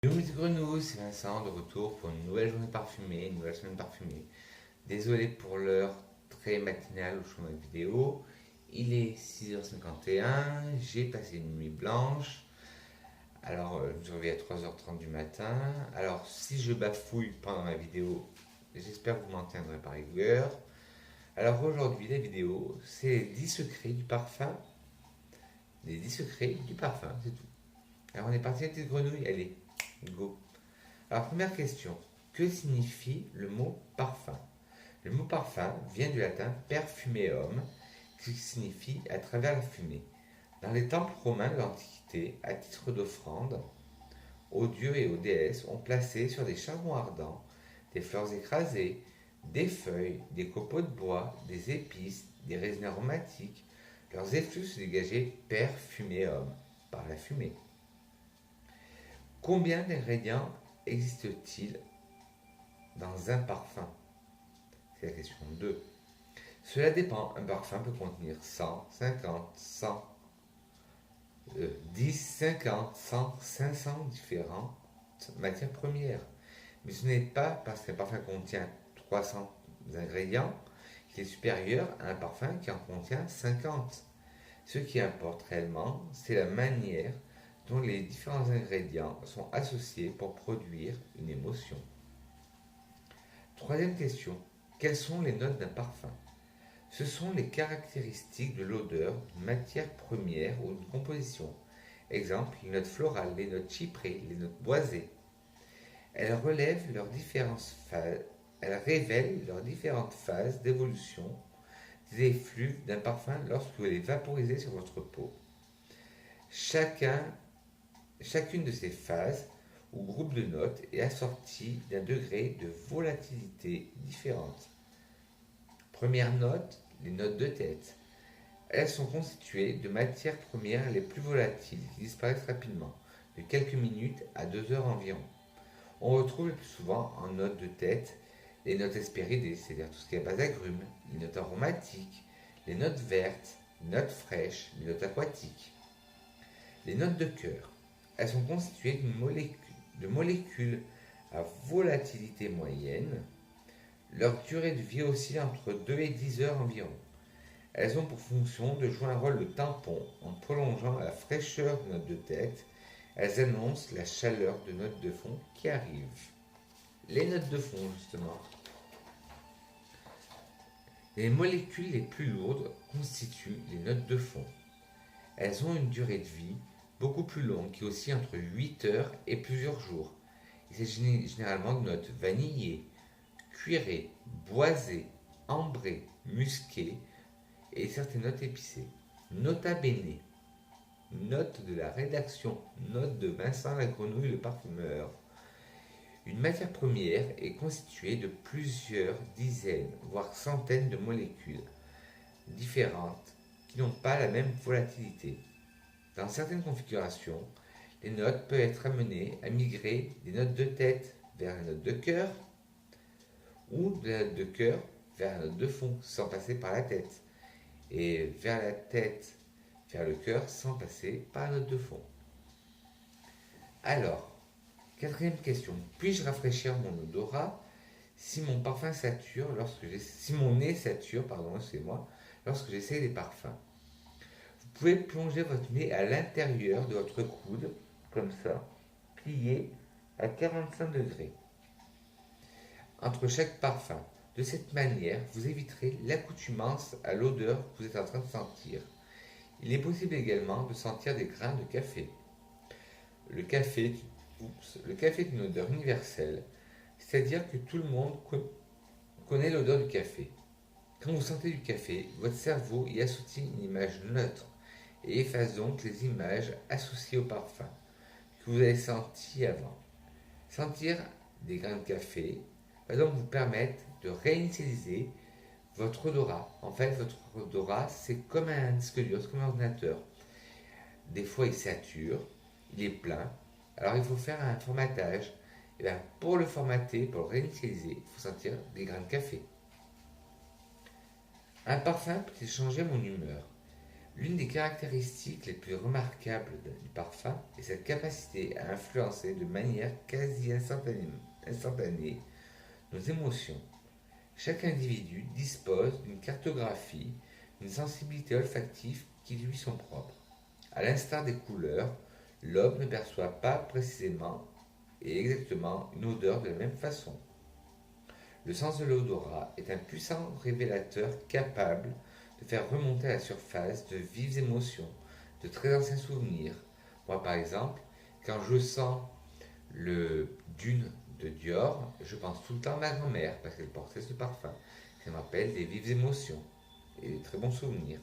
Louise Grenouille, c'est Vincent de retour pour une nouvelle journée parfumée, une nouvelle semaine parfumée. Désolé pour l'heure très matinale où je fais ma vidéo. Il est 6h51, j'ai passé une nuit blanche. Alors, je me suis réveillé à 3h30 du matin. Alors, si je bafouille pendant ma vidéo, j'espère que vous m'en tiendrez par rigueur. Alors, aujourd'hui, la vidéo, c'est les 10 secrets du parfum. Les 10 secrets du parfum, c'est tout. Alors, on est parti avec petite grenouille, allez, go. Alors, première question. Que signifie le mot parfum? Le mot parfum vient du latin perfumeum, qui signifie à travers la fumée. Dans les temples romains de l'Antiquité, à titre d'offrande, aux dieux et aux déesses, on plaçait sur des charbons ardents des fleurs écrasées, des feuilles, des copeaux de bois, des épices, des résines aromatiques. Leurs effluves se dégageaient perfumeum, par la fumée. Combien d'ingrédients existe-t-il dans un parfum? C'est la question 2. Cela dépend. Un parfum peut contenir 100, 50, 100, 10, 50, 100, 500 différentes matières premières. Mais ce n'est pas parce qu'un parfum contient 300 ingrédients qu'il est supérieur à un parfum qui en contient 50. Ce qui importe réellement, c'est la manière dont les différents ingrédients sont associés pour produire une émotion. Troisième question. Quelles sont les notes d'un parfum? Ce sont les caractéristiques de l'odeur d'une matière première ou d'une composition. Exemple, les notes florales, les notes chyprées, les notes boisées. Elles révèlent leurs différentes phases d'évolution des effluves d'un parfum lorsque vous les vaporisez sur votre peau. Chacune de ces phases ou groupes de notes est assortie d'un degré de volatilité différente. Première note, les notes de tête. Elles sont constituées de matières premières les plus volatiles qui disparaissent rapidement, de quelques minutes à 2 heures environ. On retrouve le plus souvent en notes de tête les notes hespéridées, c'est-à-dire tout ce qui est à base d'agrumes, les notes aromatiques, les notes vertes, les notes fraîches, les notes aquatiques. Les notes de cœur. Elles sont constituées de molécules à volatilité moyenne. Leur durée de vie oscille entre 2 et 10 heures environ. Elles ont pour fonction de jouer un rôle de tampon en prolongeant la fraîcheur de notes de tête. Elles annoncent la chaleur de notes de fond qui arrive. Les notes de fond, justement. Les molécules les plus lourdes constituent les notes de fond. Elles ont une durée de vie beaucoup plus longue qui oscille entre 8 heures et plusieurs jours. Il s'agit généralement de notes vanillées, cuirées, boisées, ambrées, musquées et certaines notes épicées. Nota bene. Note de la rédaction. Note de Vincent la Grenouille le parfumeur. Une matière première est constituée de plusieurs dizaines, voire centaines de molécules différentes qui n'ont pas la même volatilité. Dans certaines configurations, les notes peuvent être amenées à migrer des notes de tête vers les notes de cœur ou de la note de cœur vers la note de fond sans passer par la tête et vers la tête vers le cœur sans passer par la note de fond. Alors, quatrième question. Puis-je rafraîchir mon odorat si mon parfum sature si mon nez sature, excusez-moi, lorsque j'essaie des parfums? Vous pouvez plonger votre nez à l'intérieur de votre coude, comme ça, plié à 45 degrés, entre chaque parfum. De cette manière, vous éviterez l'accoutumance à l'odeur que vous êtes en train de sentir. Il est possible également de sentir des grains de café. Le café est une odeur universelle, c'est-à-dire que tout le monde connaît l'odeur du café. Quand vous sentez du café, votre cerveau y associe une image neutre et efface donc les images associées au parfum que vous avez senti avant. Sentir des grains de café va donc vous permettre de réinitialiser votre odorat. En fait, votre odorat, c'est comme un disque dur, c'est comme un ordinateur. Des fois, il sature, il est plein. Alors, il faut faire un formatage. Et bien, pour le formater, pour le réinitialiser, il faut sentir des grains de café. Un parfum peut changer mon humeur. L'une des caractéristiques les plus remarquables du parfum est sa capacité à influencer de manière quasi instantanée nos émotions. Chaque individu dispose d'une cartographie, d'une sensibilité olfactive qui lui sont propres. À l'instar des couleurs, l'homme ne perçoit pas précisément et exactement une odeur de la même façon. Le sens de l'odorat est un puissant révélateur capable de faire remonter à la surface de vives émotions, de très anciens souvenirs. Moi, par exemple, quand je sens le dune de Dior, je pense tout le temps à ma grand-mère parce qu'elle portait ce parfum. Ça me rappelle des vives émotions et des très bons souvenirs.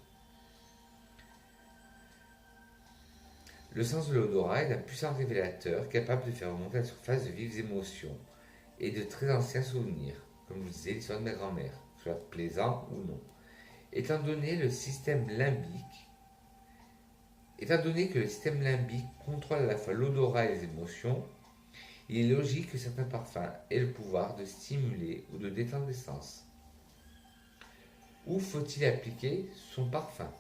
Le sens de l'odorat est un puissant révélateur capable de faire remonter à la surface de vives émotions et de très anciens souvenirs, comme je vous disais l'histoire de ma grand-mère, soit plaisant ou non. Étant donné que le système limbique contrôle à la fois l'odorat et les émotions, il est logique que certains parfums aient le pouvoir de stimuler ou de détendre les sens. Où faut-il appliquer son parfum?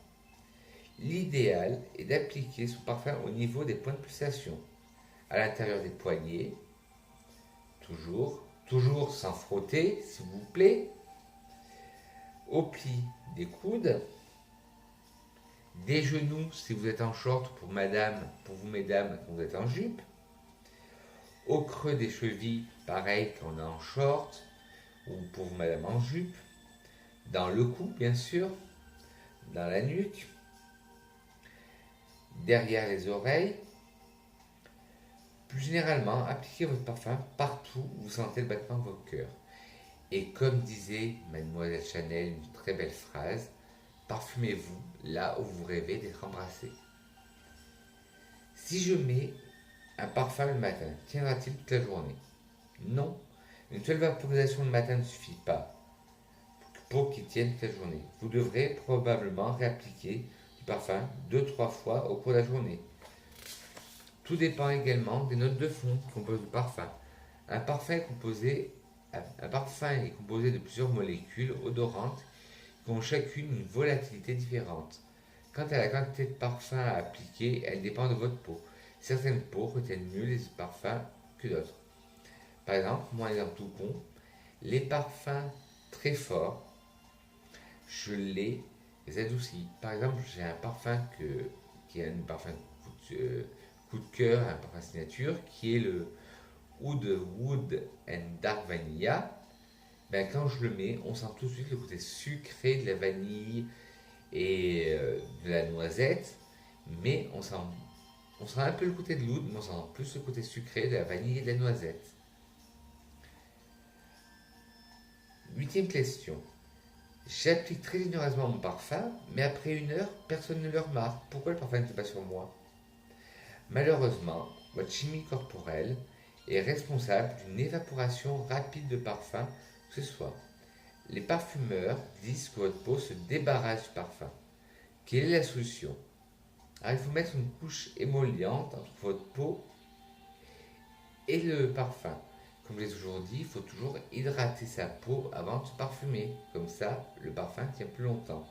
L'idéal est d'appliquer son parfum au niveau des points de pulsation, à l'intérieur des poignets, toujours sans frotter, s'il vous plaît, au pli des coudes, des genoux si vous êtes en short pour vous mesdames quand vous êtes en jupe, au creux des chevilles, pareil quand on est en short, ou pour vous madame en jupe, dans le cou bien sûr, dans la nuque, derrière les oreilles. Plus généralement, appliquez votre parfum partout où vous sentez le battement de votre cœur. Et comme disait Mademoiselle Chanel, une très belle phrase, parfumez-vous là où vous rêvez d'être embrassé. Si je mets un parfum le matin, tiendra-t-il toute la journée? Non. Une seule vaporisation le matin ne suffit pas pour qu'il tienne toute la journée. Vous devrez probablement réappliquer du parfum 2-3 fois au cours de la journée. Tout dépend également des notes de fond qui composent le parfum. Un parfum est composé de plusieurs molécules odorantes qui ont chacune une volatilité différente. Quant à la quantité de parfum à appliquer, elle dépend de votre peau. Certaines peaux retiennent mieux les parfums que d'autres. Par exemple, moi, un exemple tout con, les parfums très forts, je les adoucis. Par exemple, j'ai un parfum qui est un parfum coup de cœur, un parfum signature, qui est le Wood and Dark Vanilla. Ben, quand je le mets, on sent tout de suite le côté sucré de la vanille et de la noisette, mais on sent un peu le côté de l'oud, mais on sent plus le côté sucré de la vanille et de la noisette. 8e question. J'applique très généreusement mon parfum, mais après 1 heure, personne ne le remarque. Pourquoi le parfum n'était pas sur moi? Malheureusement, votre chimie corporelle est responsable d'une évaporation rapide de parfum que ce soit. Les parfumeurs disent que votre peau se débarrasse du parfum. Quelle est la solution? Alors, il faut mettre une couche émolliente entre votre peau et le parfum. Comme je l'ai toujours dit, il faut toujours hydrater sa peau avant de se parfumer. Comme ça, le parfum tient plus longtemps.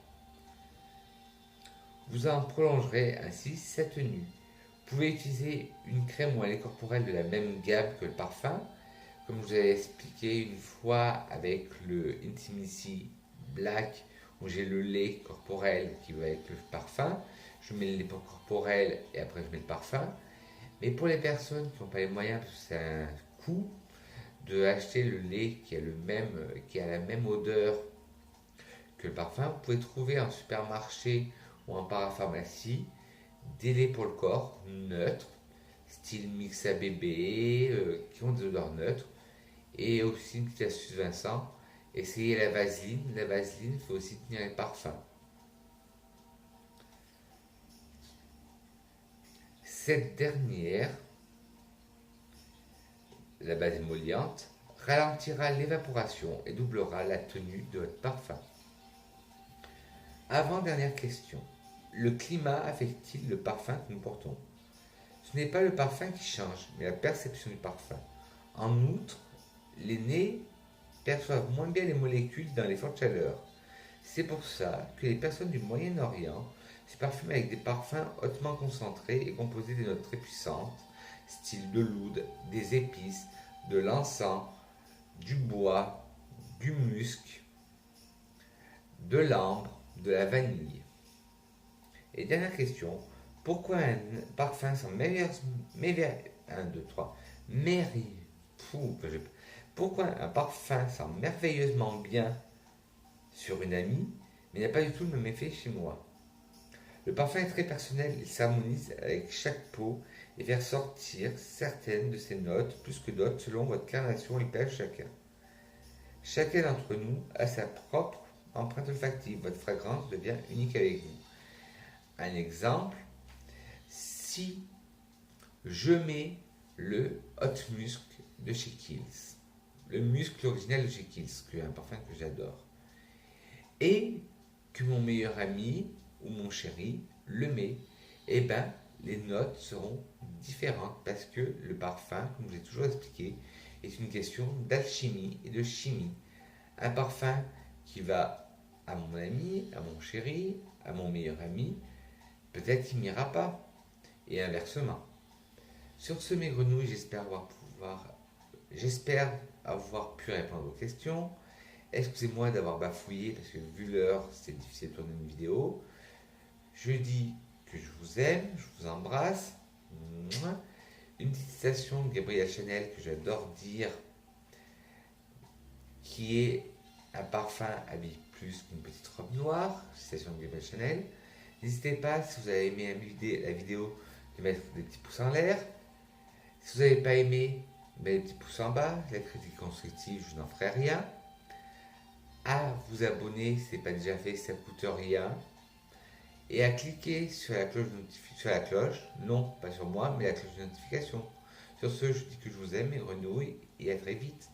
Vous en prolongerez ainsi sa tenue. Vous pouvez utiliser une crème ou un lait corporel de la même gamme que le parfum. Comme je vous avais expliqué une fois avec le Intimacy Black, où j'ai le lait corporel qui va avec le parfum. Je mets le lait corporel et après je mets le parfum. Mais pour les personnes qui n'ont pas les moyens, parce que c'est un coût, de acheter le lait qui a la même odeur que le parfum, vous pouvez trouver en supermarché ou en parapharmacie des laits pour le corps neutres, style mix à bébé, qui ont des odeurs neutres. Et aussi une petite astuce Vincent, essayez la vaseline. La vaseline, il faut aussi tenir les parfums. Cette dernière, la base émolliente, ralentira l'évaporation et doublera la tenue de votre parfum. Avant-dernière question. Le climat affecte-t-il le parfum que nous portons? Ce n'est pas le parfum qui change, mais la perception du parfum. En outre, les nez perçoivent moins bien les molécules dans les fortes chaleurs. C'est pour ça que les personnes du Moyen-Orient C'est parfumé avec des parfums hautement concentrés et composés de notes très puissantes, style de l'oud, des épices, de l'encens, du bois, du musc, de l'ambre, de la vanille. Et dernière question, pourquoi un parfum sent pourquoi un parfum sent merveilleusement bien sur une amie, mais n'a pas du tout le même effet chez moi? Le parfum est très personnel, il s'harmonise avec chaque peau et fait ressortir certaines de ses notes plus que d'autres selon votre carnation et le pH chacun. Chacun d'entre nous a sa propre empreinte olfactive. Votre fragrance devient unique avec vous. Un exemple, si je mets le Hot Musk de chez Kiehl's, le muscle original de chez Kiehl's, qui est un parfum que j'adore, et que mon meilleur ami ou mon chéri le met, eh ben les notes seront différentes parce que le parfum, comme je vous ai toujours expliqué, est une question d'alchimie et de chimie. Un parfum qui va à mon ami, à mon chéri, à mon meilleur ami, peut-être qu'il m'ira pas, et inversement. Sur ce, mes grenouilles, j'espère avoir pu répondre aux questions. Excusez-moi d'avoir bafouillé parce que vu l'heure, c'est difficile de tourner une vidéo. Je dis que je vous aime, je vous embrasse. Une petite citation de Gabrielle Chanel que j'adore dire, qui est un parfum habille plus qu'une petite robe noire, citation de Gabrielle Chanel. N'hésitez pas, si vous avez aimé la vidéo, de mettre des petits pouces en l'air. Si vous n'avez pas aimé, mettez des petits pouces en bas. La critique constructive, je n'en ferai rien. À vous abonner, si ce n'est pas déjà fait, ça ne coûte rien. Et à cliquer sur la cloche, non pas sur moi, mais la cloche de notification. Sur ce, je dis que je vous aime, mes grenouilles, et à très vite.